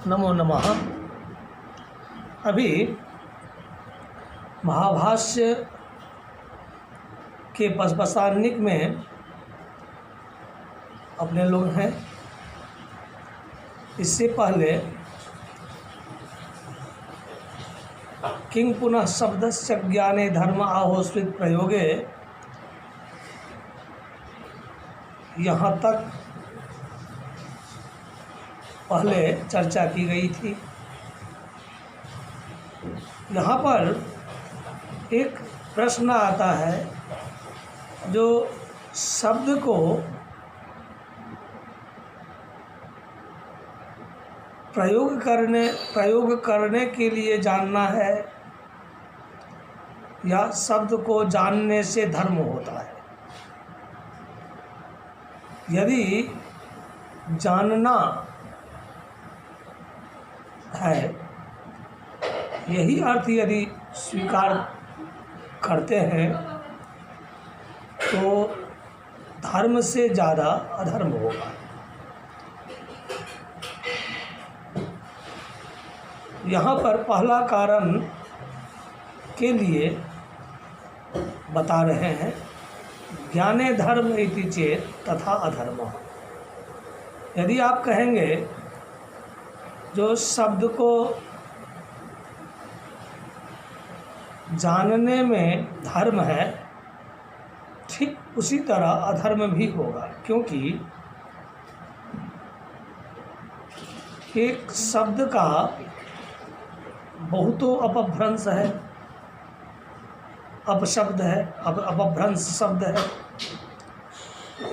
नमो नमः। अभी महाभाष्य के पसपसान्निक में अपने लोग हैं। इससे पहले किंग पुनः शब्दस्य ज्ञाने धर्म आहोस्वित प्रयोगे, यहाँ तक पहले चर्चा की गई थी। यहाँ पर एक प्रश्न आता है, जो शब्द को प्रयोग करने के लिए जानना है या शब्द को जानने से धर्म होता है। यदि जानना है, यही अर्थ यदि स्वीकार करते हैं तो धर्म से ज़्यादा अधर्म होगा। यहाँ पर पहला कारण के लिए बता रहे हैं, ज्ञाने धर्म इति चेत तथा अधर्म। यदि आप कहेंगे जो शब्द को जानने में धर्म है, ठीक उसी तरह अधर्म भी होगा, क्योंकि एक शब्द का बहुतों अपभ्रंश है, अपशब्द है, अपभ्रंश शब्द है।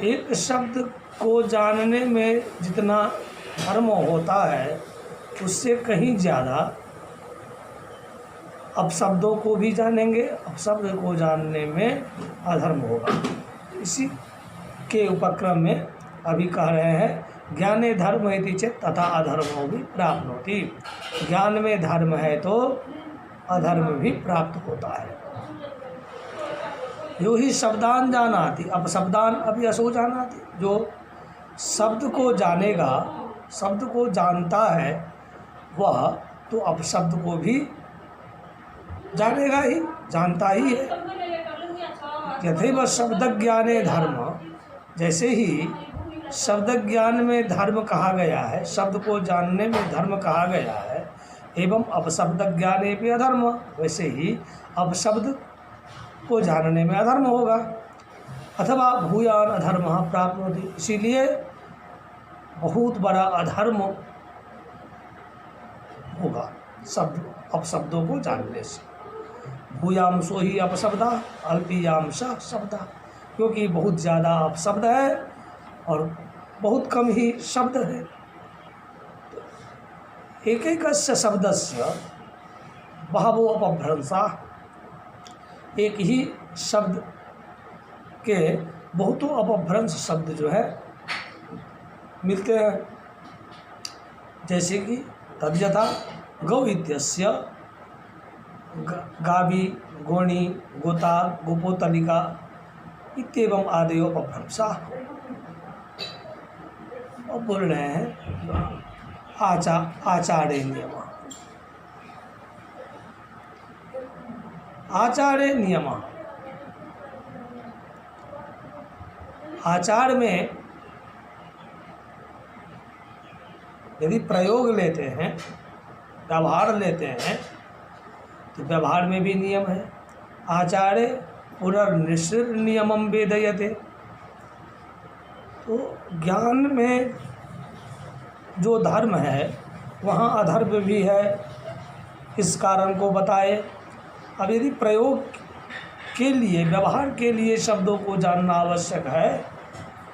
एक शब्द को जानने में जितना धर्म होता है, उससे कहीं ज़्यादा अपशब्दों को भी जानेंगे, अपशब्द को जानने में अधर्म होगा। इसी के उपक्रम में अभी कह रहे हैं, ज्ञाने धर्म इति चेत् तथा अधर्मो भी प्राप्नोति। ज्ञान में धर्म है तो अधर्म भी प्राप्त होता है। यो ही शब्दान जानाति अपशब्दान अपि असो जानाति। जो शब्द को जानेगा, शब्द को जानता है, वह तो अपशब्द को भी जानेगा ही, जानता ही है। यथैव शब्द ज्ञाने धर्म, जैसे ही शब्द ज्ञान में धर्म कहा गया है, शब्द को जानने में धर्म कहा गया है, एवं अपशब्द ज्ञाने भी अधर्म, वैसे ही अपशब्द को जानने में अधर्म होगा। अथवा भूयान अधर्म प्राप्नोति, इसीलिए बहुत बड़ा अधर्म होगा शब्द अपशब्दों को जानने से। भूयांशो ही अपशब्दा अल्पीयांश शब्दा, क्योंकि बहुत ज़्यादा अपशब्द है और बहुत कम ही शब्द है। एक एक शब्दस्य बहवो अपभ्रंशा, एक ही शब्द के बहुतों अपभ्रंश शब्द जो है मिलते हैं। जैसे कि तद्यथा गौ इत्यस्य गावी, गोणी, गोता, गोपोतलिका इत्येवं आदयो अपभ्रंशा। और बोल रहे हैं आचार्य नियम। आचार्य नियम, आचार में यदि प्रयोग लेते हैं, व्यवहार लेते हैं, तो व्यवहार में भी नियम है। आचार्य पुनर्निश्चित नियमम वेदयते। तो ज्ञान में जो धर्म है, वहाँ अधर्म भी है, इस कारण को बताए। अब यदि प्रयोग के लिए, व्यवहार के लिए शब्दों को जानना आवश्यक है,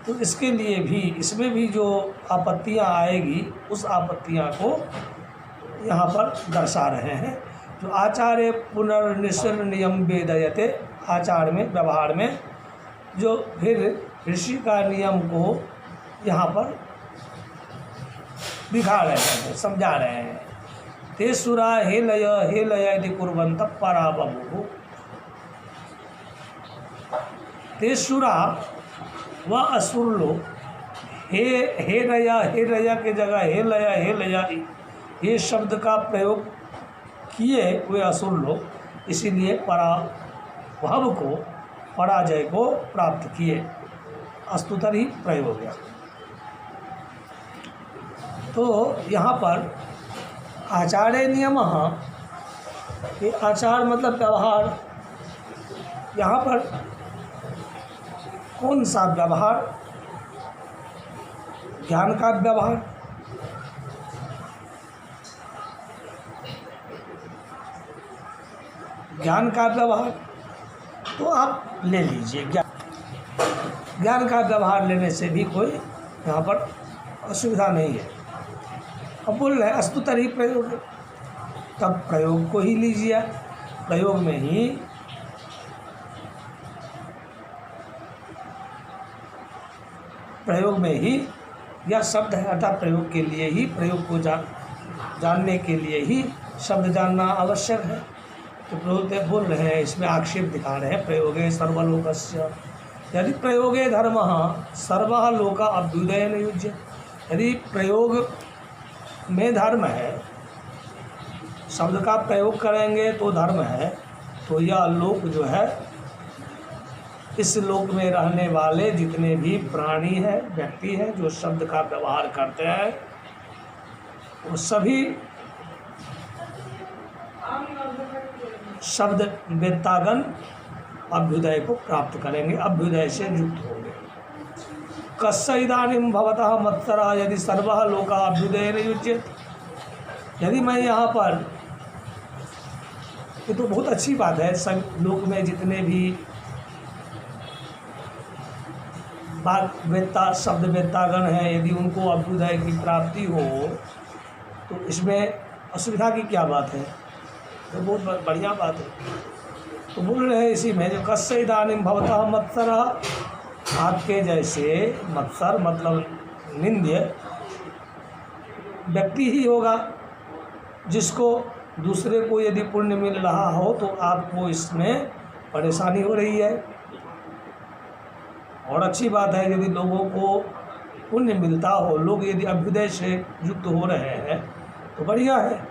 तो इसके लिए भी, इसमें भी जो आपत्तियाँ आएगी, उस आपत्तियाँ को यहाँ पर दर्शा रहे हैं। जो आचार्य पुनर्निश्चित नियम वेदयते, आचार में, व्यवहार में जो फिर ऋषि का नियम को यहाँ पर दिखा रहे हैं, समझा रहे हैं। ते सुरा हे लय यदि कुर्वन्तः परा बभूवुः। ते सुरा व असुर लोग हे रया के जगह हे लया ये शब्द का प्रयोग किए वे असुर लोग, इसीलिए पराभव को, पराजय को प्राप्त किए। अस्तुतर ही प्रयोग है। तो यहाँ पर आचार्य नियम, ये आचार मतलब व्यवहार। यहाँ पर कौन सा व्यवहार? ज्ञान का व्यवहार। ज्ञान का व्यवहार तो आप ले लीजिए। ज्ञान का व्यवहार लेने से भी कोई यहाँ पर असुविधा नहीं है। अब बोल रहे हैं अस्तुतर ही प्रयोग है, तब प्रयोग को ही लीजिए। प्रयोग में ही यह शब्द है, अर्थात प्रयोग के लिए ही, प्रयोग को जानने के लिए ही शब्द जानना आवश्यक है। तो प्रयोग बोल रहे हैं, इसमें आक्षेप दिखा रहे हैं। प्रयोगे सर्वलोकस्य, यदि प्रयोगे धर्म सर्वः लोका अभ्युदयेन युज्य। यदि प्रयोग में धर्म है, शब्द का प्रयोग करेंगे तो धर्म है, तो यह लोक जो है, इस लोक में रहने वाले जितने भी प्राणी हैं, व्यक्ति हैं जो शब्द का व्यवहार करते हैं, वो सभी शब्द वेत्तागण अभ्युदय को प्राप्त करेंगे, अभ्युदय से युक्त होंगे। कस्य इदानीं भवतः मत्सरः यदि सर्वः लोका अभ्युदयेन युज्यते। यदि मैं यहाँ पर, ये तो बहुत अच्छी बात है, सब लोक में जितने भी वेत्ता, शब्द वेत्तागण हैं, यदि उनको अभ्युदय की प्राप्ति हो तो इसमें असुविधा की क्या बात है? तो बहुत बढ़िया बात है। तो बोल रहे हैं इसी में, जो कस्य इदानीं भवतः मत्सरः, आपके जैसे मत्सर मतलब निंद्य व्यक्ति ही होगा, जिसको दूसरे को यदि पुण्य मिल रहा हो तो आपको इसमें परेशानी हो रही है। और अच्छी बात है यदि लोगों को पुण्य मिलता हो, लोग यदि अभ्युदय से युक्त हो रहे हैं तो बढ़िया है।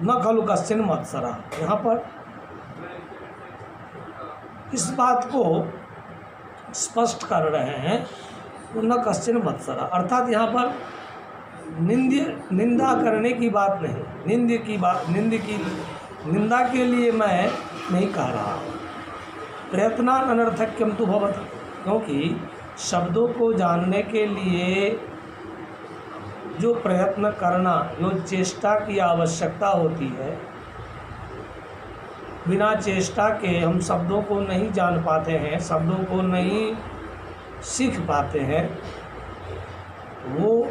न खलु कश्चिन मत्सरा, यहाँ पर इस बात को स्पष्ट कर रहे हैं, न कश्चिन मत्सरा, अर्थात यहाँ पर निंदा करने की बात नहीं, निंदा के लिए मैं नहीं कह रहा। प्रयत्नान अनर्थक्यम तु भवति, क्योंकि शब्दों को जानने के लिए जो प्रयत्न करना, जो चेष्टा की आवश्यकता होती है, बिना चेष्टा के हम शब्दों को नहीं जान पाते हैं, शब्दों को नहीं सीख पाते हैं। वो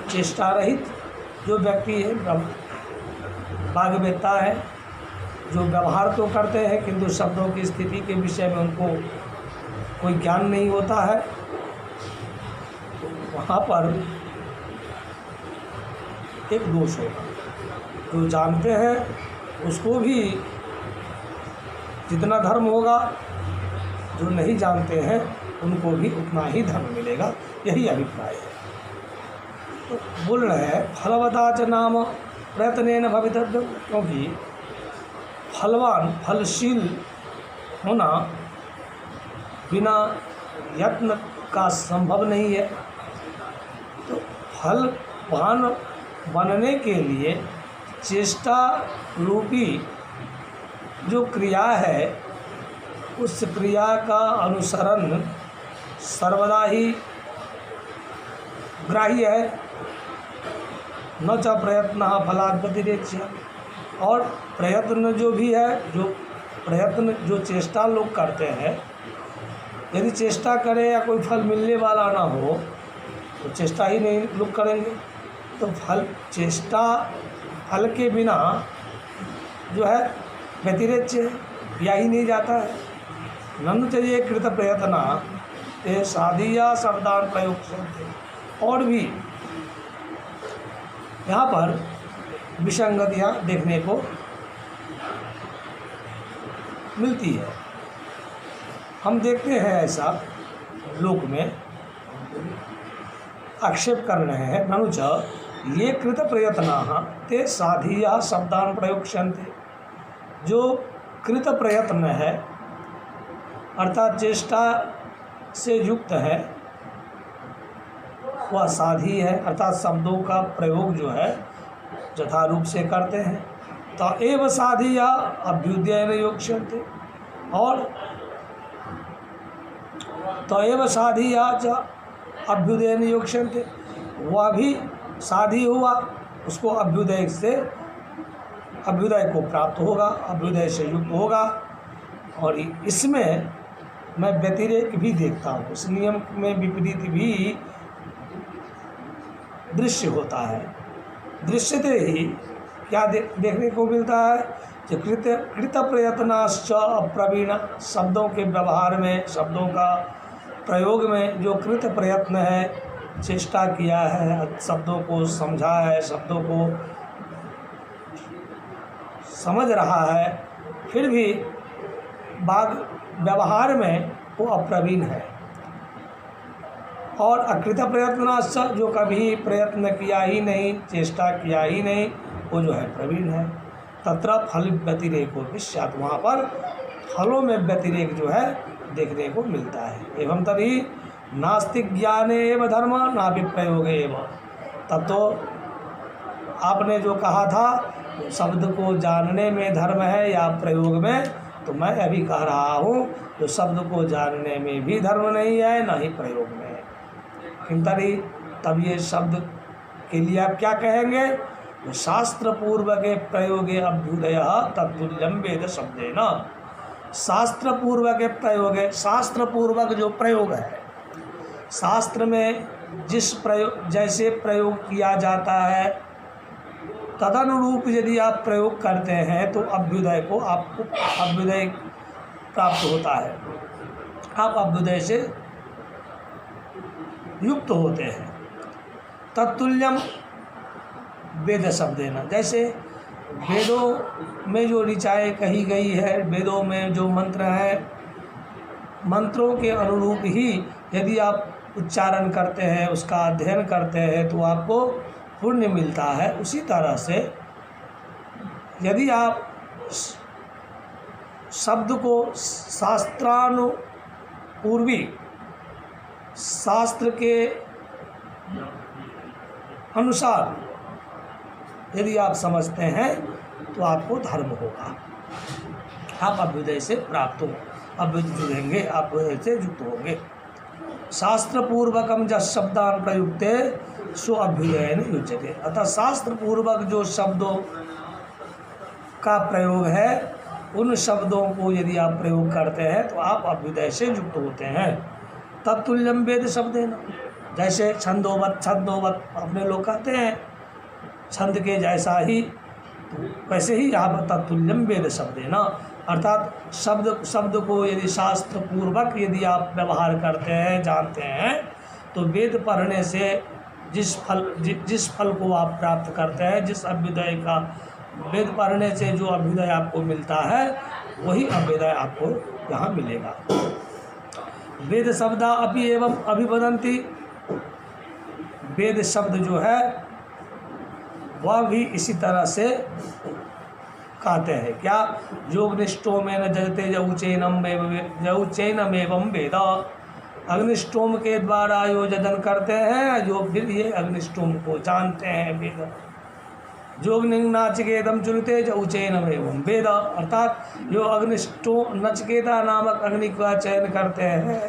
चेष्टा रहित जो व्यक्ति है, वाग्वेत्ता है, जो व्यवहार तो करते हैं किंतु शब्दों की स्थिति के विषय में उनको कोई ज्ञान नहीं होता है, तो वहाँ पर एक दोष होगा। जो जानते हैं उसको भी जितना धर्म होगा, जो नहीं जानते हैं उनको भी उतना ही धर्म मिलेगा, यही अभिप्राय है। तो बोल रहे हैं फलवता च नाम प्रयत्नेन भवितव्यम, क्योंकि फलवान, फलशील होना बिना यत्न का संभव नहीं है। तो फलवान बनने के लिए चेष्टा रूपी जो क्रिया है, उस क्रिया का अनुसरण सर्वदा ही ग्राह्य है। न च प्रयत्न फलात् व्यतिरेक्ष्य, और प्रयत्न जो भी है, जो चेष्टा लोग करते हैं, यदि चेष्टा करें या कोई फल मिलने वाला ना हो तो चेष्टा ही नहीं लोग करेंगे। तो फल के बिना जो है व्यतिरेक्ष्य, या ही नहीं जाता है। ननु चाहिए कृत प्रयत्न ये साधिया शब्दान प्रयोग से। और भी यहाँ पर विसंगतियाँ देखने को मिलती है। हम देखते हैं ऐसा लोक में, आक्षेप कर रहे हैं। ननु च ये कृत प्रयत्नाः ते साधिया शब्दान प्रयोक्ष्यन्ते। जो कृत प्रयत्न है अर्थात चेष्टा से युक्त है वह साधी है, अर्थात शब्दों का प्रयोग जो है यथारूप से करते हैं। तो एव साधिया अभ्युदयन योक्ष्यन्ते, और तो एव साधिया च अभ्युदयन योक्ष्यन्ते, वह भी साधी हुआ, उसको अभ्युदय से अभ्युदय को प्राप्त होगा, अभ्युदय से युक्त होगा। और इसमें मैं व्यतिरेक भी देखता हूँ, इस नियम में विपरीत भी दृश्य होता है। दृश्यते ही क्या देखने को मिलता है कि कृत प्रयत्नाश्च अप्रवीण, शब्दों के व्यवहार में, शब्दों का प्रयोग में जो कृत प्रयत्न है, चेष्टा किया है, शब्दों को समझा है, शब्दों को समझ रहा है, फिर भी व्यवहार में वो अप्रवीण है। और अकृत प्रयत्नाश्च, जो कभी प्रयत्न किया ही नहीं, चेष्टा किया ही नहीं, वो जो है प्रवीण है। तत्र फल व्यतिरेको विस्यात्, वहाँ पर फलों में व्यतिरेक जो है देखने को मिलता है। एवं तभी नास्तिक ज्ञाने एव धर्म ना विप्रयोग एव। तब तो आपने जो कहा था शब्द को जानने में धर्म है या प्रयोग में, तो मैं अभी कह रहा हूँ तो शब्द को जानने में भी धर्म नहीं है, ना ही प्रयोग में है। किंतरी तब ये शब्द के लिए आप क्या कहेंगे? शास्त्र पूर्वक प्रयोगे अभ्युदय तत्तुल्यम वेद शब्देन। शास्त्र पूर्वक प्रयोग है, शास्त्र पूर्वक जो प्रयोग है, शास्त्र में जिस प्रयोग जैसे प्रयोग किया जाता है तदनुरूप यदि आप प्रयोग करते हैं तो अभ्युदय को आपको अभ्युदय प्राप्त होता है, आप अभ्युदय से युक्त होते हैं। तत्तुल्यम वेद शब्देन, जैसे वेदों में जो ऋचाएँ कही गई है, वेदों में जो मंत्र है, मंत्रों के अनुरूप ही यदि आप उच्चारण करते हैं, उसका अध्ययन करते हैं तो आपको पुण्य मिलता है। उसी तरह से यदि आप शब्द को शास्त्रानुपूर्वी, शास्त्र के अनुसार यदि आप समझते हैं तो आपको धर्म होगा, आप अभ्युदय से प्राप्त हो, अभ्युदय जुड़ेंगे, अभ्युदय से युक्त होंगे। शास्त्र पूर्वकम जब शब्दान प्रयुक्ते सो अभ्युदयन युज्यते। अतः शास्त्र पूर्वक जो शब्दों का प्रयोग है, उन शब्दों को यदि आप प्रयोग करते हैं तो आप अभ्युदय से युक्त होते हैं। तत्तुल्यम वेद शब्देन, जैसे छंदोवत छंदोवत अपने लोग कहते हैं, छंद के जैसा ही, वैसे ही यहाँ पर तत्तुल्यम वेद शब्देन, अर्थात शब्द को यदि शास्त्र पूर्वक यदि आप व्यवहार करते हैं, जानते हैं, तो वेद पढ़ने से जिस फल को आप प्राप्त करते हैं, जिस अभ्युदय का, वेद पढ़ने से जो अभ्युदय आपको मिलता है, वही अभ्युदय आपको यहाँ मिलेगा। वेद शब्दा अपि एवं अभिवदन्ति, वेद शब्द जो है वह भी इसी तरह से कहते हैं। क्या? योगनिष्ठोम न जजते जऊचैनमेवं वेद, अग्निष्टोम के द्वारा योजन करते हैं जो फिर ये अग्निष्टोम को जानते हैं वेद। जोग नचिकेतम चुनते जऊचैनमेवं वेद, अर्थात जो अग्निष्टोम नचिकेता नामक अग्नि का चयन करते हैं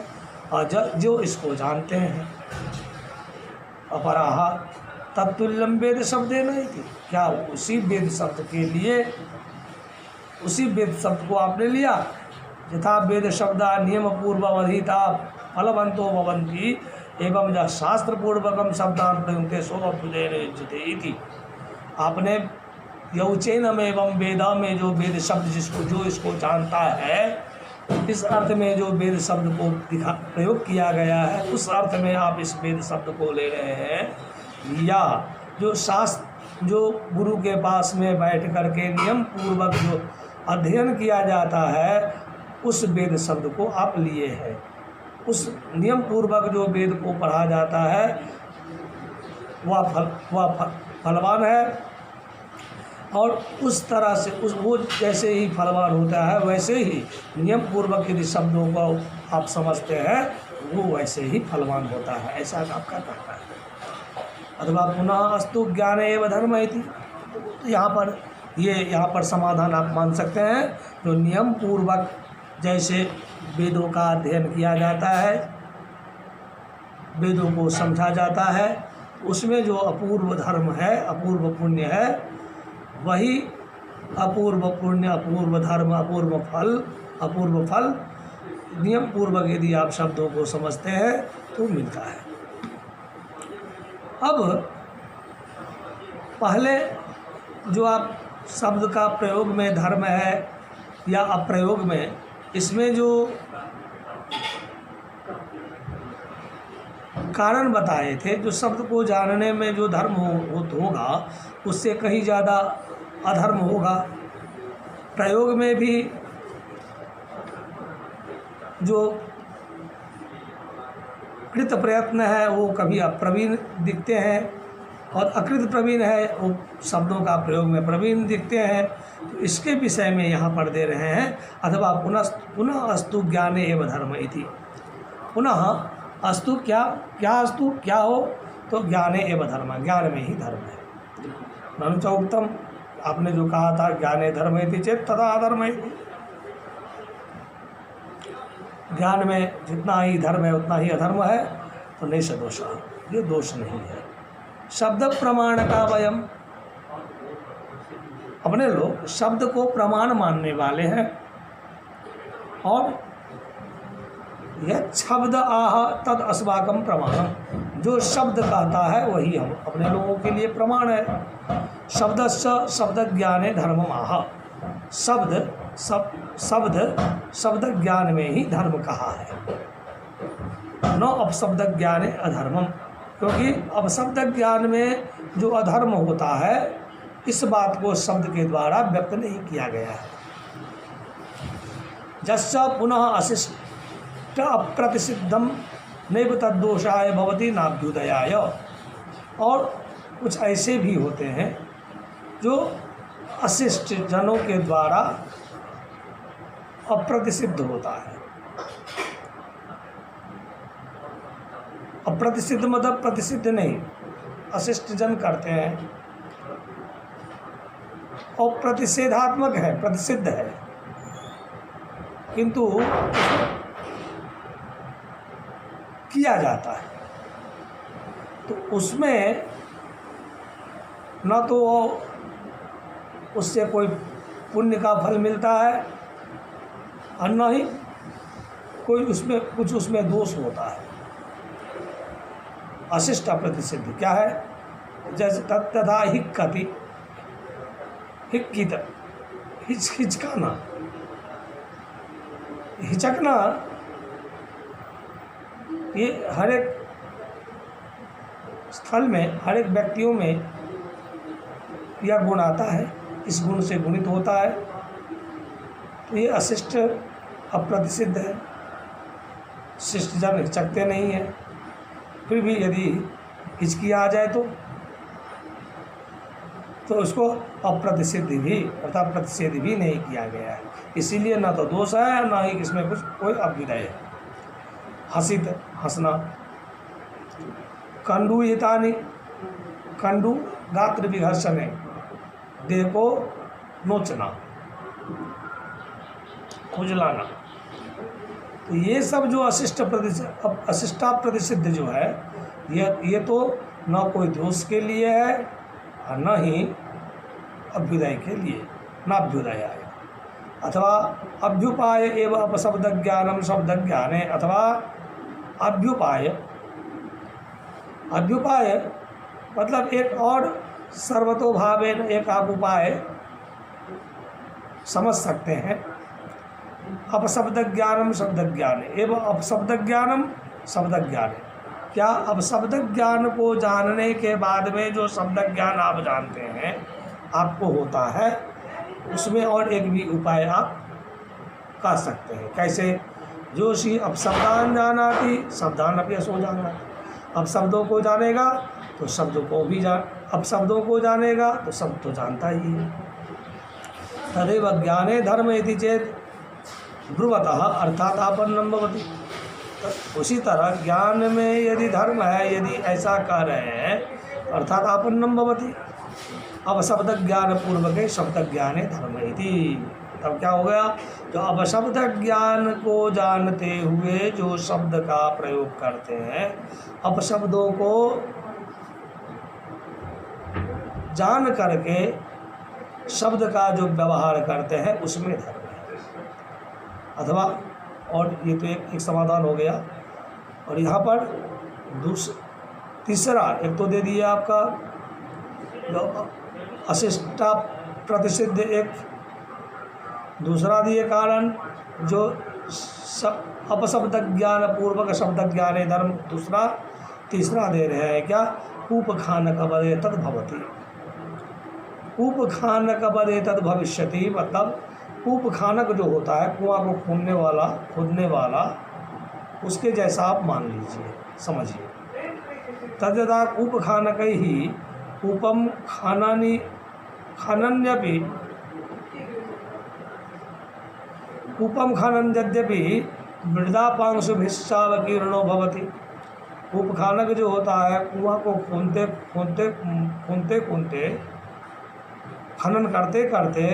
और जो इसको जानते हैं। अपराहा तत्तुल्यम वेद शब्दे नहीं थी, क्या उसी वेद शब्द के लिए, उसी वेद शब्द को आपने लिया? यथा वेद शब्दा नियम पूर्ववधिता फलवंतो भवन्ति एवं जब शास्त्र पूर्वकम शब्दान प्रयुक्ते सोऽभ्युदयेन युज्यते इति। आपने यौचैनम एवं वेदा में जो वेद शब्द जो इसको जानता है, इस अर्थ में जो वेद शब्द को प्रयोग किया गया है, उस अर्थ में आप इस वेद शब्द को ले रहे हैं। या जो गुरु के पास में बैठ करके नियम पूर्वक जो अध्ययन किया जाता है, उस वेद शब्द को आप लिए हैं। उस नियम पूर्वक जो वेद को पढ़ा जाता है, वह फलवान है। और उस तरह से वो जैसे ही फलवान होता है वैसे ही नियम पूर्वक यदि शब्दों को आप समझते हैं वो वैसे ही फलवान होता है, ऐसा आपका कहना है। अथवा पुनः अस्तु ज्ञान एवं धर्म इति, तो यहाँ पर समाधान आप मान सकते हैं। जो नियम पूर्वक जैसे वेदों का अध्ययन किया जाता है, वेदों को समझा जाता है, उसमें जो अपूर्व धर्म है, अपूर्व पुण्य है, वही अपूर्व पुण्य, अपूर्व धर्म, अपूर्व फल नियम पूर्वक यदि आप शब्दों को समझते हैं तो मिलता है। अब पहले जो आप शब्द का प्रयोग में धर्म है या अप्रयोग में, इसमें जो कारण बताए थे, जो शब्द को जानने में जो धर्म होगा उससे कहीं ज़्यादा अधर्म होगा। प्रयोग में भी जो कृत प्रयत्न है वो कभी अप्रवीण दिखते हैं, और अकृत प्रवीण है वो शब्दों का प्रयोग में प्रवीण दिखते हैं। तो इसके विषय में यहाँ पर दे रहे हैं। अथवा पुनः अस्तु ज्ञाने एवं धर्म इति, पुनः अस्तु क्या अस्तु क्या हो, तो ज्ञाने एवं धर्म, ज्ञान में ही धर्म है। ननु च उक्तम, आपने जो कहा था ज्ञाने धर्म इति चेत तथा अधर्म इति, ज्ञान में जितना ही धर्म है उतना ही अधर्म है, तो नहीं सदोष, ये दोष नहीं है। शब्द प्रमाण का वयम, अपने लोग शब्द को प्रमाण मानने वाले हैं, और यह शब्द आह तद अस्माकं प्रमाणम, जो शब्द कहता है वही हम अपने लोगों के लिए प्रमाण है। शब्दस्य शब्द ज्ञाने धर्मम आह, शब्द ज्ञान में ही धर्म कहा है। न अपशब्द ज्ञाने अधर्मम, क्योंकि अपशब्द ज्ञान में जो अधर्म होता है इस बात को शब्द के द्वारा व्यक्त नहीं किया गया है। जस्य पुनः अशिष्ट अप्रतिसिद्धम नैव तद्दोषाय भवति नाभ्युदयाय, और कुछ ऐसे भी होते हैं जो अशिष्ट जनों के द्वारा अप्रतिसिद्ध होता है। अप्रतिसिद्ध मतलब प्रतिसिद्ध नहीं, अशिष्ट जन करते हैं, और प्रतिषेधात्मक है, प्रतिसिद्ध है, किंतु किया जाता है। तो उसमें न तो उससे कोई पुण्य का फल मिलता है, और न ही कोई उसमें दोष होता है। अशिष्ट अप्रतिसिद्ध क्या है? जैसे तथा हिक्कति, हिक्कित, हिचकाना, हिचकना, ये हर एक स्थल में, हर एक व्यक्तियों में यह गुण आता है, इस गुण से गुणित होता है। तो ये अशिष्ट अप्रतिसिद्ध है। शिष्ट जन हिचकते नहीं है, फिर भी यदि हिचकी आ जाए तो उसको अप्रतिसिद्ध भी अर्थात प्रतिषेध भी नहीं किया गया है। इसीलिए न तो दोष है न ही इसमें कोई अभ्युदय है। हसित, हंसना। कंडूयितानि, कंडू गात्र विघर्षणे, देह को नोचना, खुजलाना। तो ये सब जो अशिष्टाप्रतिसिद्ध जो है, ये तो न कोई दोष के लिए है और न ही अभ्युदय के लिए, न अभ्युदय आएगा। अथवा अभ्युपाय एवं अपशब्द ज्ञानम शब्द ज्ञाने, अथवा अभ्युपाय, अभ्युपाय मतलब एक और सर्वतोभावेन एक आप उपाय समझ सकते हैं। अपशब्द ज्ञानम शब्द ज्ञाने एवं अपशब्द ज्ञानम शब्द ज्ञाने, क्या अपशब्द ज्ञान को जानने के बाद में जो शब्द ज्ञान आप जानते हैं आपको होता है, उसमें और एक भी उपाय आप कर सकते हैं। कैसे? जोशी अपशब्दान जानाति शब्दान अपि असो जानाति। अब शब्दों को जानेगा तो शब्द को भी अब शब्दों को जानेगा तो शब्द तो जानता ही है। तदेव ज्ञाने धर्म इति चेत ब्रुवतः अर्थात आपन्नम भवति। तो उसी तरह ज्ञान में यदि धर्म है, यदि ऐसा कह रहे हैं अर्थात आपन्नम भवति। अब शब्द ज्ञान पूर्वक शब्द ज्ञाने धर्म इति, तब क्या हो गया? जो अब शब्द ज्ञान को जानते हुए जो शब्द का प्रयोग करते हैं, अब शब्दों को जान करके शब्द का जो व्यवहार करते हैं उसमें धर्म है। अथवा और ये तो एक समाधान हो गया। और यहाँ पर तीसरा एक तो दे दिया आपका जो अशिष्टा प्रतिषिद्ध, एक दूसरा दिए कारण जो अपशब्द ज्ञान पूर्वक शब्द ज्ञाने धर्म, दूसरा तीसरा दे रहे हैं क्या? उपखानक बदे तद भवति। उपखानक बदे तद भविष्यति, मतलब उपखानक जो होता है कुआं को खोदने वाला उसके जैसा आप मान लीजिए, समझिए। तद्यथा उपखानक ही उपम खनन्यपि उपम खनन यद्यपि मृदापांशुभिश्चावकीर्णो भवति। उपखानक जो होता है कुआं को खोदते खनन करते करते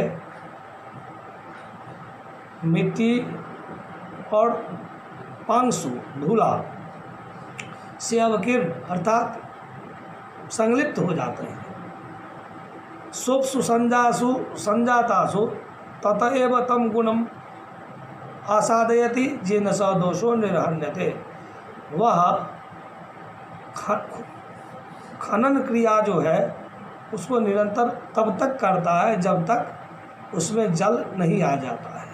मिट्टी और पांशु धूला से अवकीर्ण अर्थात संलिप्त हो जाते हैं। सोप्सु संजातासु ततएव तम गुणम आसादयति जेन स दोषो निर्हन्यते। वह खनन क्रिया जो है उसको निरंतर तब तक करता है जब तक उसमें जल नहीं आ जाता है,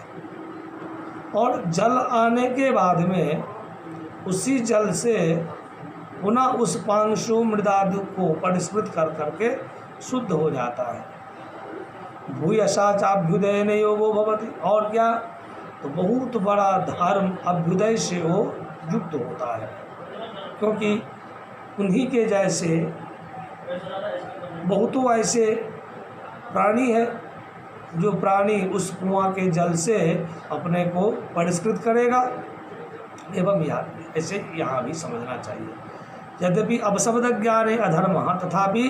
और जल आने के बाद में उसी जल से पुनः उस पांशु मृदादि को परिष्कृत कर करके शुद्ध हो जाता है। भूयसा चाभ्युदयन योगो भवति। और क्या? तो बहुत बड़ा धर्म अभ्युदय से वो युक्त होता है, क्योंकि उन्हीं के जैसे बहुतों ऐसे प्राणी है जो प्राणी उस कुआं के जल से अपने को परिष्कृत करेगा। एवं ऐसे यहाँ भी समझना चाहिए। यद्यपि अपशब्द ज्ञाने अधर्म तथापि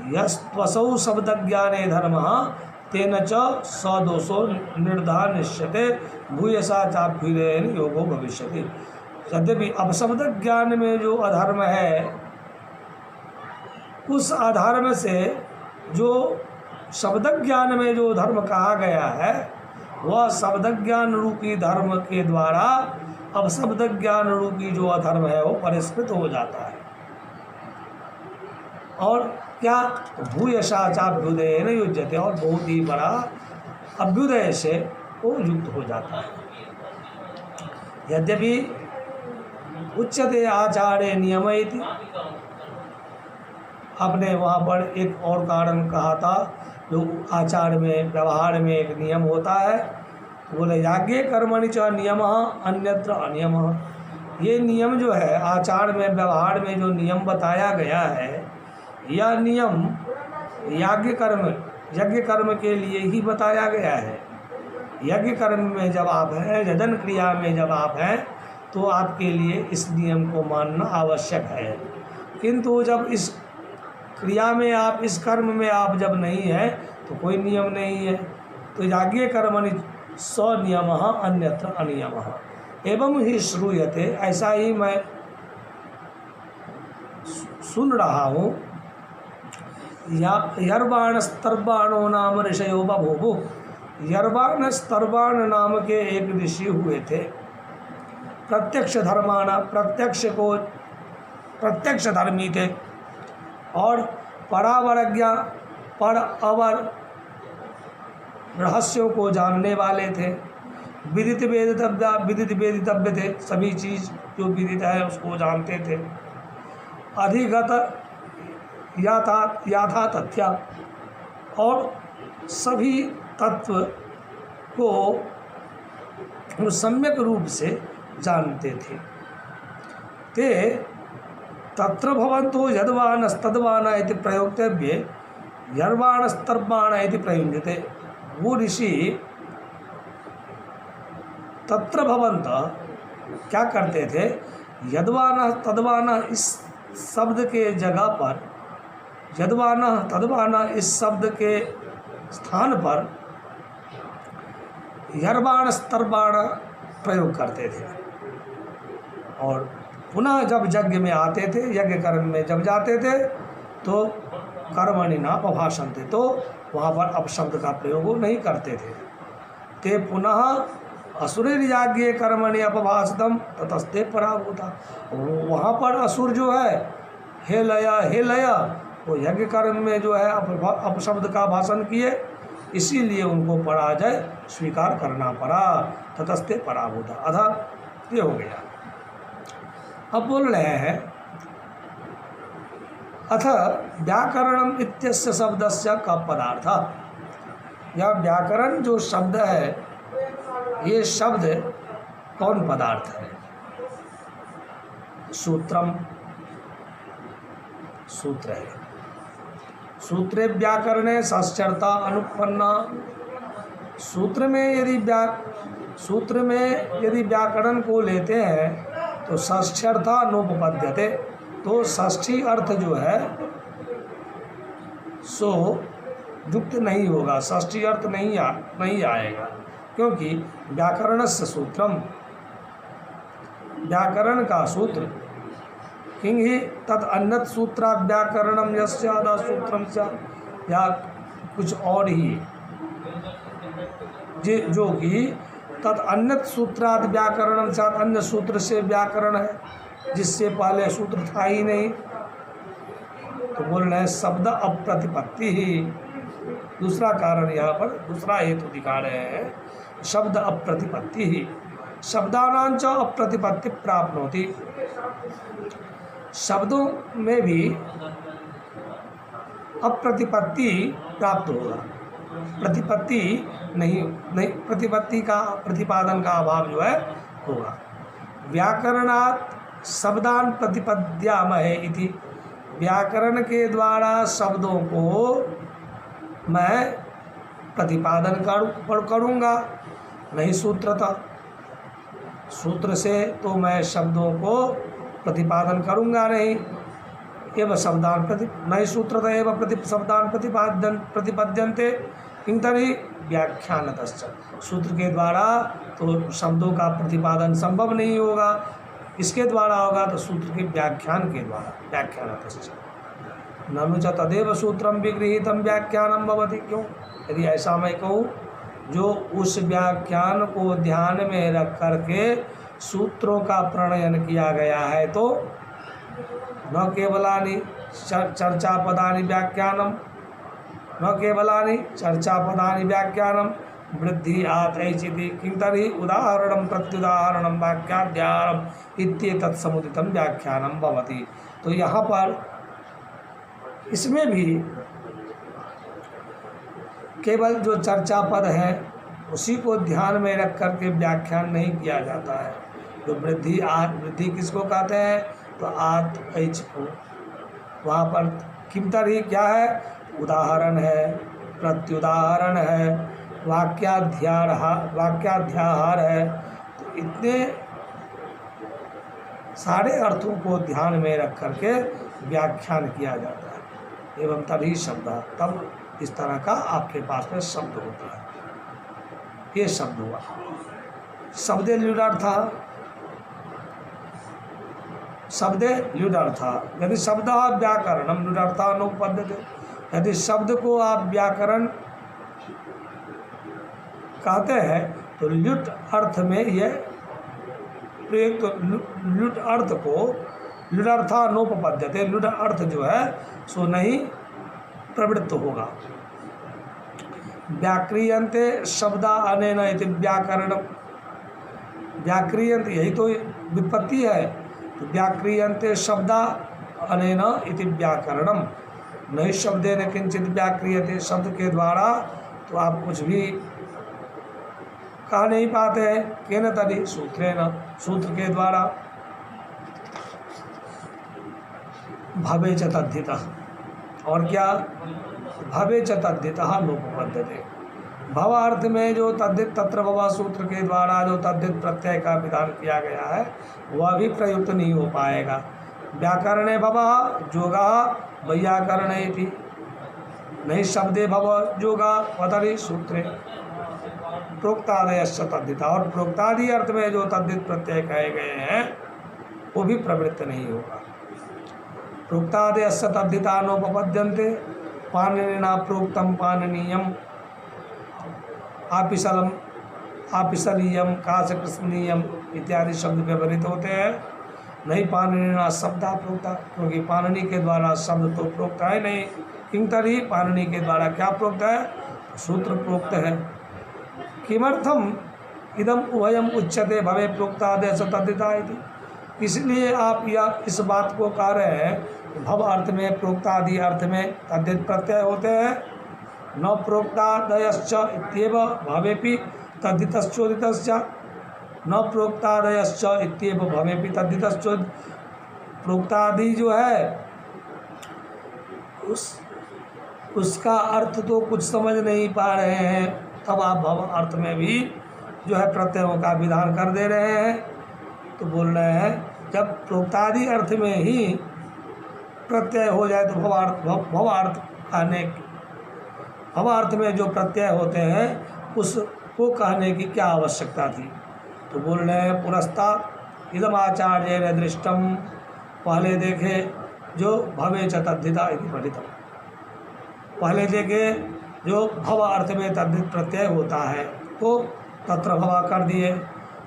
यस्त्वसौ शब्द ज्ञाने धर्म तेन च सदोषो निर्धारिष्यते भूयसा चाभ्युदयन योगो भविष्यति। यद्यपि अपशब्द ज्ञान में जो अधर्म है उस अधर्म से जो शब्द ज्ञान में जो धर्म कहा गया है वह शब्द ज्ञान रूपी धर्म के द्वारा अब शब्द ज्ञान रूपी जो अधर्म है वो परिष्कृत हो जाता है। और क्या? भूयसा चाभ्युदय न युज्यते, और बहुत ही बड़ा अभ्युदय से वो युक्त हो जाता है। यद्यपि उच्यते आचार्य नियमयति, आपने वहाँ पर एक और कारण कहा था जो आचार में व्यवहार में एक नियम होता है, बोले याज्ञे कर्मणि च नियमः अन्यत्र अनियमः। ये नियम जो है आचार में व्यवहार में जो नियम बताया गया है, यह नियम यज्ञ कर्म के लिए ही बताया गया है। यज्ञ कर्म में जब आप हैं, यजन क्रिया में जब आप हैं, तो आपके लिए इस नियम को मानना आवश्यक है। किंतु जब इस क्रिया में आप, इस कर्म में आप जब नहीं हैं तो कोई नियम नहीं है। तो याज्ञे कर्मणि स्वनियमः अन्यत्र अनियमः एवं ही श्रूयते, ऐसा ही मैं सुन रहा हूँ। यर्वाण स्तर्वाणो नाम ऋषयो बभूवुः। यर्वाण स्तर्वाण नाम के एक ऋषि हुए थे। प्रत्यक्ष धर्मी थे और परावरज्ञा पर अवर रहस्यों को जानने वाले थे। विदित वेदितव्य थे, सभी चीज़ जो विदित है उसको जानते थे। अधिगत याथा तथ्य, और सभी तत्व को सम्यक रूप से जानते थे। तत्र भवन्तु यद्वानस्तद्वान इति प्रयोक्तव्ये यर्वाणस्तर्वाण इति प्रयुज्यते। वो ऋषि तत्र भवन्तः क्या करते थे, यद्वान तद्वान इस शब्द के जगह पर, यद्वान तद्वान इस शब्द के स्थान पर यर्वाण स्तर्वाण प्रयोग करते थे। और पुनः जब यज्ञ में आते थे, यज्ञ कर्म में जब जाते थे तो कर्मणि न अपभाषन्ते, तो वहाँ पर अपशब्द का प्रयोग नहीं करते थे। ते पुनः असुरैर्याज्ञे कर्मणि अपभाषितम ततस्ते पराभूता। वहाँ पर असुर जो है हे लया वो यज्ञ कर्म में जो है अपशब्द का भाषण किए, इसीलिए उनको पराजय स्वीकार करना पड़ा। ततस्ते पराभूता, अतः ये हो गया। अब बोल रहे हैं अथ व्याकरणम इत्यस्य शब्दस्य का पदार्थ। यह व्याकरण जो शब्द है, ये शब्द कौन पदार्थ है? सूत्रम, सूत्र है। सूत्रे व्याकरणे षष्ठ्यर्था अनुपन्ना। सूत्र में यदि व्याकरण को लेते हैं तो षष्ठ्यर्था अनुपपद्यते, तो षष्ठी अर्थ जो है सो युक्त नहीं होगा, षष्ठी अर्थ नहीं आएगा, क्योंकि व्याकरणस्य सूत्रम, व्याकरण का सूत्र किंग ही तद अन्यत सूत्रा व्याकरणम यस्य अदा सूत्रम च, या कुछ और ही जो कि तद अन्यत सूत्राद व्याकरणम साथ अन्य सूत्र से व्याकरण है, जिससे पहले सूत्र था ही नहीं। तो बोल रहे हैं शब्द अप्रतिपत्ति ही। दूसरा कारण यहाँ पर दूसरा हेतु दिखा रहे हैं, शब्द अप्रतिपत्ति ही। शब्दानांच अप्रतिपत्ति प्राप्त होती, शब्दों में भी अप्रतिपत्ति प्राप्त होगा, प्रतिपत्ति नहीं, प्रतिपत्ति का प्रतिपादन का अभाव जो है होगा। व्याकरणात् शब्दान प्रतिपद्यामहे इति, व्याकरण के द्वारा शब्दों को मैं प्रतिपादन करूँगा, नहीं सूत्रता। सूत्र से तो मैं शब्दों को प्रतिपादन करूँगा नहीं। एवं शब्दान नहीं सूत्रता एवं शब्दान प्रतिपद्यन्ते किं तर्हि व्याख्यानतश्च। सूत्र के द्वारा तो शब्दों का प्रतिपादन संभव नहीं होगा, इसके द्वारा होगा तो सूत्र के व्याख्यान के द्वारा, व्याख्यानतश्च। ननु च तदेव सूत्रम विगृहीतम व्याख्यानम भवति। क्यों? यदि ऐसा मैं कहूँ, जो उस व्याख्यान को ध्यान में रख करके सूत्रों का प्रणयन किया गया है, तो न केवलानि चर्चा पदानि व्याख्यानम, न केवलानि चर्चा पदानि व्याख्यानम वृद्धि आतैचिति किं तर्हि उदाहरणं प्रत्युदाहरणं वाक्याध्यायम् इत्येतत् समुदितं व्याख्यानं भवति। तो यहाँ पर इसमें भी केवल जो चर्चा पद है उसी को ध्यान में रख करके व्याख्यान नहीं किया जाता है। जो वृद्धि वृद्धि किसको कहते हैं? तो आत ऐच को। वहाँ पर किम तर्हि क्या है? उदाहरण है, प्रत्युदाहरण है, वाक्याध्याहार है। तो इतने सारे अर्थों को ध्यान में रख करके व्याख्यान किया जाता है। एवं तभी शब्द, तब इस तरह का आपके पास में शब्द होता है। ये शब्द हुआ शब्दे ल्युडार्था, शब्दे ल्युडार्था। यदि शब्द व्याकरणम ल्युडार्था अनुपद्यते, यदि शब्द को आप व्याकरण कहते हैं तो ल्युट अर्थ में ये प्रयुक्त, तो ल्युट अर्थ को ल्युडार्था नोपपद्यते, ल्युट अर्थ जो है सो नहीं प्रवृत्त होगा। व्याक्रियन्ते शब्दा अनेन इति व्याकरणम, व्याक्रियन्ते यही तो विपत्ति है। तो व्याक्रियन्ते शब्दा अनेन इति व्याकरणम, नहीं शब्देन किंचित व्याक्रियते, शब्द के द्वारा तो आप कुछ भी कह नहीं पाते हैं। केन तर्हि सूत्रेण, सूत्र के द्वारा। भवे च तद्धितः, और क्या भवे च तद्धितः नोपपद्यते। भव अर्थ में जो तद्धित तत्र भव सूत्र के द्वारा जो तद्धित प्रत्यय का विधान किया गया है वह भी प्रयुक्त नहीं हो पाएगा। व्याकरणे भवः जोगः वैयाकरणे इति नहीं शब्दे भव जोगा वतरी सूत्रे प्रोक्तादयश्च तद्धिता, और प्रोक्तादि अर्थ में जो तद्धित प्रत्यय कहे गए हैं वो भी प्रवृत्त नहीं होगा। प्रोक्तादयश्च तद्धिता नोपपद्यन्ते पाणिनिना प्रोक्तम पाणिनीयम आपिशलम आपिशलीयम काशकृष्णीयम इत्यादि शब्द व्यवहृत होते हैं। नहीं पाणिनिना शब्दा प्रोक्ता, क्योंकि पाणिनि के द्वारा शब्द तो प्रोक्त है नहीं। किंतरी पाणिनि के द्वारा क्या प्रोक्त है? सूत्र प्रोक्त है। किमर्थम इदम उभयम उच्यते भवे प्रोक्तादेश तद्धिता इति, इसलिए आप यह इस बात को कह रहे हैं भव अर्थ में प्रोक्तादि अर्थ में तद्धित प्रत्यय होते हैं। न प्रोक्तादयश्च इत्येव भवेपि तद्धितश्चोदितश्च, न प्रोक्तादयश्च इत्येव भवेपि तद्धितश्चोदित। प्रोक्तादि जो है उसका अर्थ तो कुछ समझ नहीं पा रहे हैं, तब आप भव अर्थ में भी जो है प्रत्ययों का विधान कर दे रहे हैं। तो बोल रहे हैं जब प्रोक्तादि अर्थ में ही प्रत्यय हो जाए तो भवार्थ में जो प्रत्यय होते हैं उसको कहने की क्या आवश्यकता थी। तो बोल रहे हैं पुरस्तात् इदम आचार्य ने दृष्टम, पहले देखे जो भवे च तद्धिता इति पठितम, पहले देखे जो भव अर्थ में तद्धित प्रत्यय होता है तो तत्र भवा कर दिए।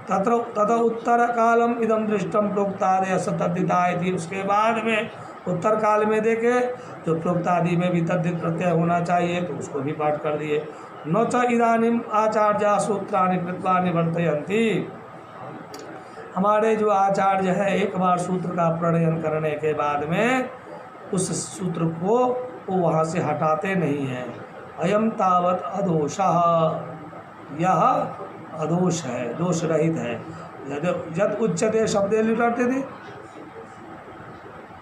तत्र तथा उत्तर कालम इदम दृष्टम प्रोक्तादयश्च तद्धिता इति, उसके बाद में उत्तर काल में देखे जो प्रोक्तादि में भी तद्धित प्रत्यय होना चाहिए तो उसको भी पाठ कर दिए। न च इदानीम आचार्य सूत्राणि कृत्वा निवर्तयन्ति, हमारे जो आचार्य है एक बार सूत्र का प्रणयन करने के बाद में उस सूत्र को वो वहाँ से हटाते नहीं हैं। अयम तावत अदोषः, यह अदोष है, दोष रहित है। यद उच्यते शब्दे लुट अर्थ थे,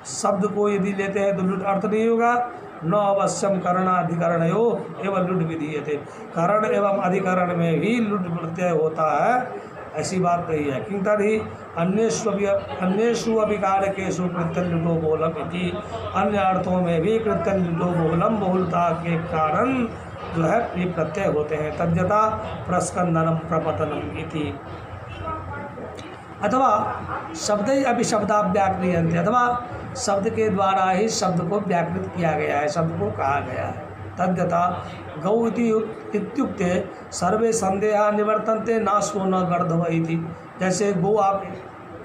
शब्द को यदि लेते हैं तो लुट अर्थ नहीं होगा। न अवश्यम करणाधिकरणयो एवं लुट विधीयते, करण एवं अधिकरण में भी लुट प्रत्यय होता है, ऐसी बात नहीं है। किंतरि अन्येषु अभिकारकेषु कृत्यल्लुटो बोलम इति, अन्य अर्थों में भी कृत्यल्लुटो बोलम बहुलता के कारण जो है ये प्रत्यय होते हैं। तद्यथा प्रस्कंदनम प्रपतनम इति, अथवा शब्द ही अभिशब्दाव्याक्रियन्ते, अथवा शब्द के द्वारा ही शब्द को व्याकृत किया गया है, शब्द को कहा गया है। तद्यथा गौ इत्युक्ते सर्वे संदेहा निवर्तन्ते नाशो न गर्धव इति, जैसे गो आप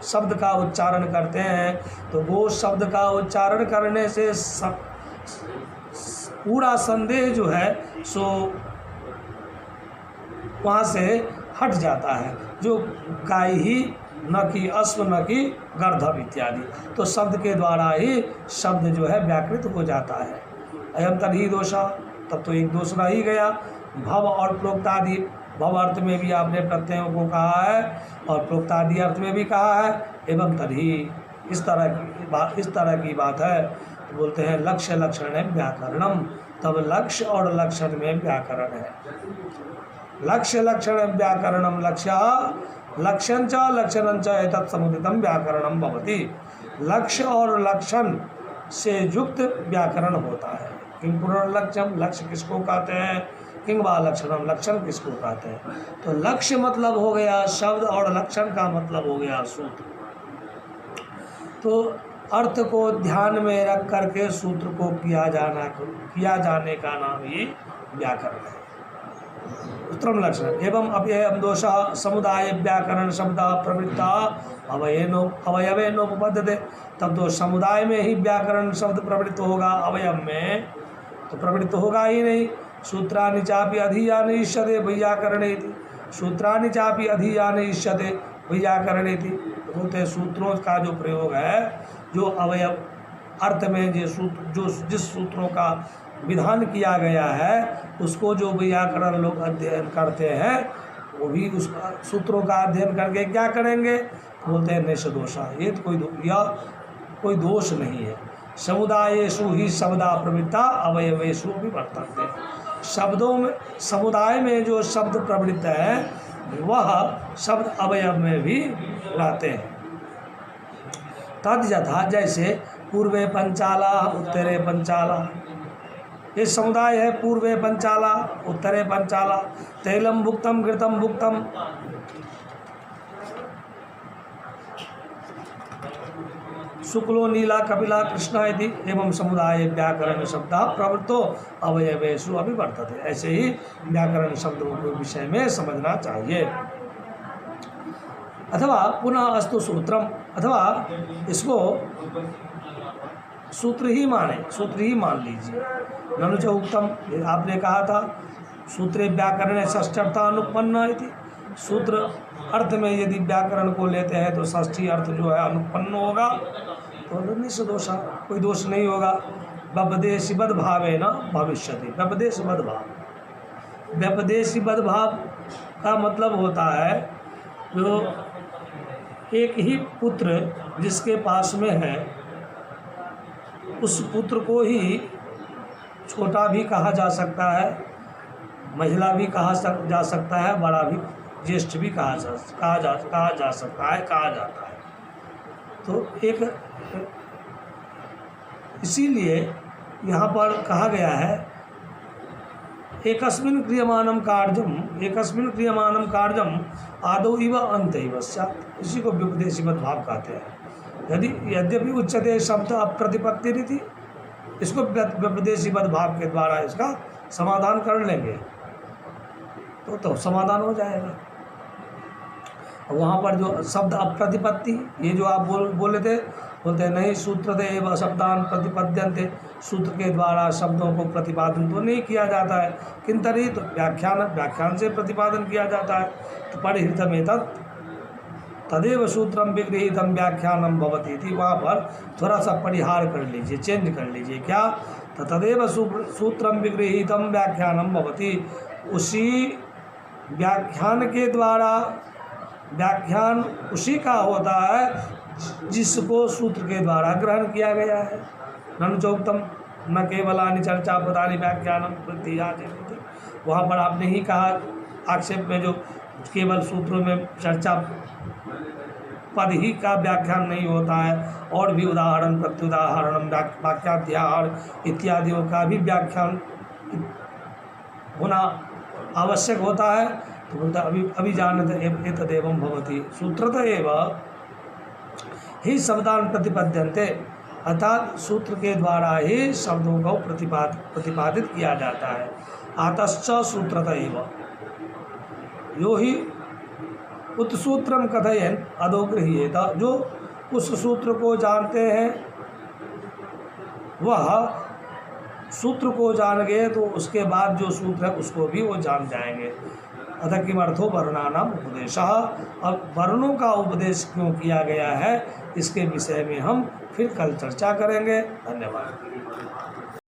शब्द का उच्चारण करते हैं तो गो शब्द का उच्चारण करने से पूरा संदेह जो है सो वहाँ से हट जाता है, जो गाय ही न कि अश्व न कि गर्धव इत्यादि, तो शब्द के द्वारा ही शब्द जो है व्याकृत हो जाता है। अयम तर्हि दोषा, तब तो एक दोष रह ही गया। भव और प्रोक्तादि, भव अर्थ में भी आपने प्रत्ययों को कहा है और प्रोक्तादि अर्थ में भी कहा है। एवं तर्हि इस तरह की बात है तो बोलते हैं लक्ष्य लक्षण है व्याकरणम, तब लक्ष्य और लक्षण में व्याकरण है। लक्ष्य लक्षण व्याकरणम, लक्ष्य लक्षण च लक्षणं च एतत् समुदितं व्याकरणम भवति। लक्ष्य और लक्षण से युक्त व्याकरण होता है। किं पुनर्लक्ष्यम, लक्ष्य किसको कहते हैं, किंग वा लक्षणम, लक्षण किसको कहते हैं। तो लक्ष्य मतलब हो गया शब्द और लक्षण का मतलब हो गया सूत्र। तो अर्थ को ध्यान में रख करके सूत्र को किया जाने का नाम ही व्याकरण है। उत्तरम लक्षण एवं अव्ययम दोष समुदाय व्याकरण शब्द प्रवृत्ता अवयवेनोपपद्यते, तब तो समुदाय में ही व्याकरण शब्द प्रवृत्त होगा, अवयव में तो प्रवृत्त होगा ही नहीं। सूत्राणि चापि अधीयानि इष्यते वैयाकरणेति, सूत्राणि चापि अधीयानि इष्यते वैयाकरणेति, बोलते सूत्रों का जो प्रयोग है, जो अवयव अर्थ में जिस सूत्रों का विधान किया गया है उसको जो व्याकरण लोग अध्ययन करते हैं वो भी उस सूत्रों का अध्ययन करके क्या करेंगे, बोलते हैं निष्दोषा, ये तो कोई दोष नहीं है। समुदायेषु ही शब्दा प्रवृत्ता अवयवेषु भी वर्तन्ते। शब्दों में, समुदाय में जो शब्द प्रवृत्त है वह शब्द अवयव में भी रहते हैं। तद यथा, जैसे पूर्वे पंचाला उत्तरे पंचाला, ये समुदाय है पूर्वे पंचाला उत्तरे पंचाला। तैलम भुक्तम घृतम भुक्तम, शुक्लो नीला कपिला कृष्ण इति एवं समुदाय व्याकरण शब्द प्रवृत्तो अवयवेषु अभिवर्तते। ऐसे ही व्याकरण शब्दों के विषय में समझना चाहिए। अथवा पुनः अस्तु सूत्रम, अथवा इसको सूत्र ही माने, सूत्र ही मान लीजिए। ननु च उक्तम, आपने कहा था सूत्रे व्याकरण षष्ठर्थानुपन्न इति, सूत्र अर्थ में यदि व्याकरण को लेते हैं तो षष्ठी अर्थ जो है अनुपन्न होगा, तो निष्दोष, कोई दोष नहीं होगा। व्यपदेशीबद्ध भावे न भविष्यति, व्यपदेशीबद्ध भाव, व्यपदेशीबद्ध भाव का मतलब होता है जो एक ही पुत्र जिसके पास में है उस पुत्र को ही छोटा भी कहा जा सकता है, महिला भी कहा जा सकता है, बड़ा भी, ज्येष्ठ भी कहा जा सकता है, कहा जाता है। तो एक इसीलिए यहाँ पर कहा गया है एकस्मिन् क्रियमाणं कार्यम आदौ इव अंत इव स्यात्, इसी को व्यपदेशीबद्ध भाव कहते हैं। यद्यपि उच्यते शब्द अप्रतिपत्ति रीति, इसको व्यपदेशीबद्ध भाव के द्वारा इसका समाधान कर लेंगे तो समाधान हो जाएगा। वहाँ पर जो शब्द अप्रतिपत्ति, ये जो आप बोले थे, बोलते हैं नहीं सूत्रते एवं शब्दान प्रतिपद्यन्ते, सूत्र के द्वारा शब्दों को प्रतिपादन तो नहीं किया जाता है, किंतरी तो व्याख्यान से प्रतिपादन किया जाता है। तो परिहृतमेतत् तदेव सूत्रम विगृहीतम व्याख्यानम भवति थी, वहाँ पर थोड़ा सा परिहार कर लीजिए, चेंज कर लीजिए। क्या? तो तदेव सूत्रम विगृहीतम व्याख्यानम भवति, उसी व्याख्यान के द्वारा, व्याख्यान उसी का होता है जिसको सूत्र के द्वारा ग्रहण किया गया है। ननु चोक्तम न केवलानि चर्चा पदानि व्याख्यानम प्रति आदि, वहाँ पर आपने ही कहा आक्षेप में, जो केवल सूत्रों में चर्चा पद ही का व्याख्यान नहीं होता है, और भी उदाहरण प्रत्युदाहरण वाक्याध्याय इत्यादियों का भी व्याख्यान होना आवश्यक होता है। तो बोलता अभी जानते एतदेवं भवति, सूत्रत एव ही शब्दान प्रतिपद्यन्ते, अर्थात सूत्र के द्वारा ही शब्दों को प्रतिपादित किया जाता है। आतश्च सूत्रत एव यो ही उत्सूत्रम कथयन अधोगृह्येत, जो उस सूत्र को जानते हैं वह सूत्र को जान गए तो उसके बाद जो सूत्र है उसको भी वो जान जाएंगे। अतः किमर्थो वर्णानाम उपदेश, अब वर्णों का उपदेश क्यों किया गया है इसके विषय में हम फिर कल चर्चा करेंगे। धन्यवाद।